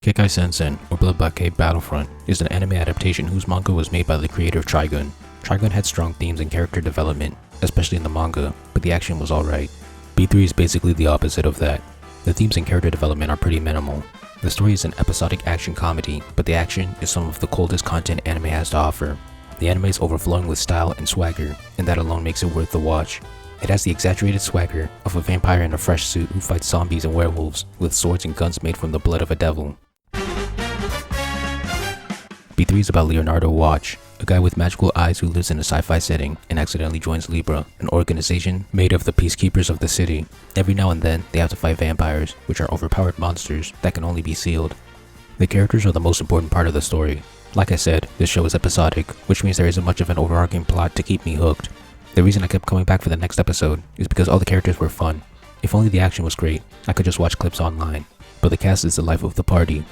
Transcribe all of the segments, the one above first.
Kekkai Sensen, or blockade Battlefront, is an anime adaptation whose manga was made by the creator of Trigun. Trigun had strong themes and character development, especially in the manga, but the action was alright. B3 is basically the opposite of that. The themes and character development are pretty minimal. The story is an episodic action comedy, but the action is some of the coldest content anime has to offer. The anime is overflowing with style and swagger, and that alone makes it worth the watch. It has the exaggerated swagger of a vampire in a fresh suit who fights zombies and werewolves with swords and guns made from the blood of a devil. B3 is about Leonardo Watch, a guy with magical eyes who lives in a sci-fi setting and accidentally joins Libra, an organization made of the peacekeepers of the city. Every now and then, they have to fight vampires, which are overpowered monsters that can only be sealed. The characters are the most important part of the story. Like I said, this show is episodic, which means there isn't much of an overarching plot to keep me hooked. The reason I kept coming back for the next episode is because all the characters were fun. If only the action was great, I could just watch clips online. But the cast is the life of the party.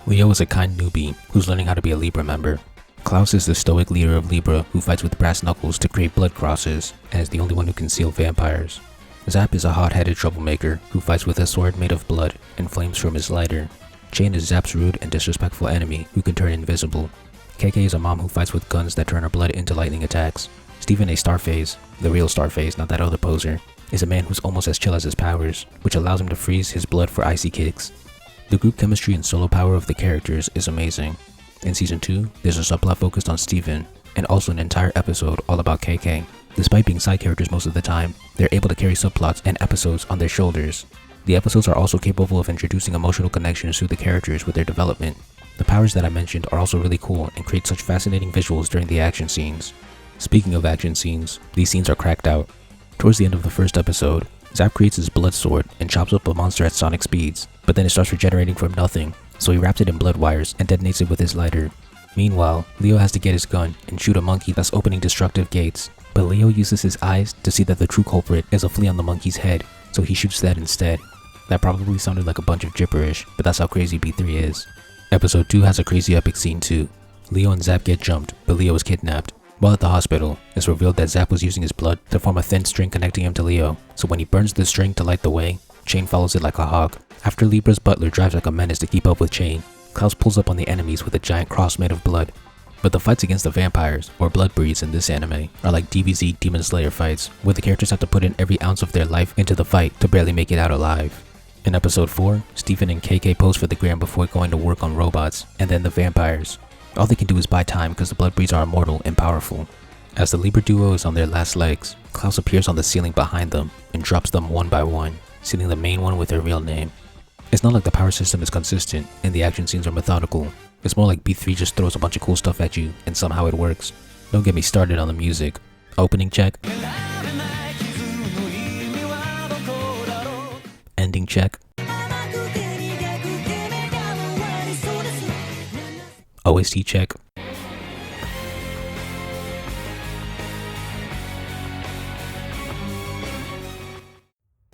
Leo is a kind newbie who's learning how to be a Libra member. Klaus is the stoic leader of Libra who fights with brass knuckles to create blood crosses and is the only one who can seal vampires. Zapp is a hot-headed troublemaker who fights with a sword made of blood and flames from his lighter. Chain is Zapp's rude and disrespectful enemy who can turn invisible. Kekkai is a mom who fights with guns that turn her blood into lightning attacks. Stephen, a Starface, the real Starface, not that other poser, is a man who's almost as chill as his powers, which allows him to freeze his blood for icy kicks. The group chemistry and solo power of the characters is amazing. In Season 2, there's a subplot focused on Stephen, and also an entire episode all about Kekkai. Despite being side characters most of the time, they're able to carry subplots and episodes on their shoulders. The episodes are also capable of introducing emotional connections to the characters with their development. The powers that I mentioned are also really cool and create such fascinating visuals during the action scenes. Speaking of action scenes, these scenes are cracked out. Towards the end of the first episode, Zapp creates his blood sword and chops up a monster at sonic speeds, but then it starts regenerating from nothing, so he wraps it in blood wires and detonates it with his lighter. Meanwhile, Leo has to get his gun and shoot a monkey that's opening destructive gates, but Leo uses his eyes to see that the true culprit is a flea on the monkey's head, so he shoots that instead. That probably sounded like a bunch of gibberish, but that's how crazy B3 is. Episode 2 has a crazy epic scene too. Leo and Zapp get jumped, but Leo is kidnapped. While at the hospital, it's revealed that Zapp was using his blood to form a thin string connecting him to Leo, so when he burns the string to light the way, Chain follows it like a hawk. After Libra's butler drives like a menace to keep up with Chain, Klaus pulls up on the enemies with a giant cross made of blood. But the fights against the vampires, or blood breeds in this anime, are like DBZ Demon Slayer fights, where the characters have to put in every ounce of their life into the fight to barely make it out alive. In episode 4, Stephen and Kekkai pose for the gram before going to work on robots, and then the vampires. All they can do is buy time because the blood breeds are immortal and powerful. As the Libra duo is on their last legs, Klaus appears on the ceiling behind them and drops them one by one, sealing the main one with their real name. It's not like the power system is consistent and the action scenes are methodical. It's more like B3 just throws a bunch of cool stuff at you and somehow it works. Don't get me started on the music. Opening check. Ending check. OST check.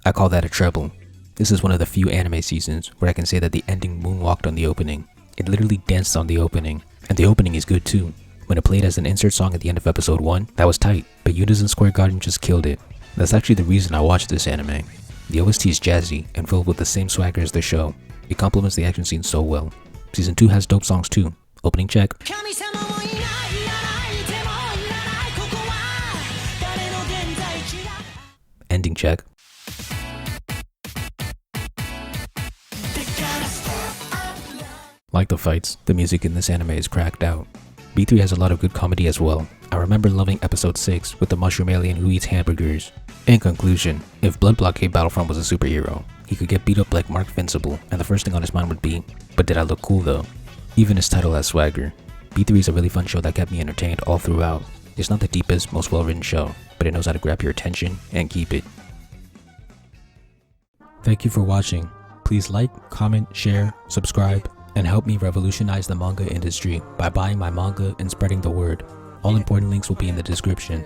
I call that a treble. This is one of the few anime seasons where I can say that the ending moonwalked on the opening. It literally danced on the opening, and the opening is good too. When it played as an insert song at the end of episode 1, that was tight, but Unison Square Garden just killed it. That's actually the reason I watched this anime. The OST is jazzy and filled with the same swagger as the show. It complements the action scene so well. Season 2 has dope songs too. Opening check. Ending check. Like the fights, the music in this anime is cracked out. B3 has a lot of good comedy as well. I remember loving episode 6 with the mushroom alien who eats hamburgers. In conclusion, if blockade Battlefront was a superhero, he could get beat up like Mark Vincible and the first thing on his mind would be, but did I look cool though? Even his title has swagger. B3 is a really fun show that kept me entertained all throughout. It's not the deepest, most well-written show, but it knows how to grab your attention and keep it. Thank you for watching. Please like, comment, share, subscribe, and help me revolutionize the manga industry by buying my manga and spreading the word. All important links will be in the description.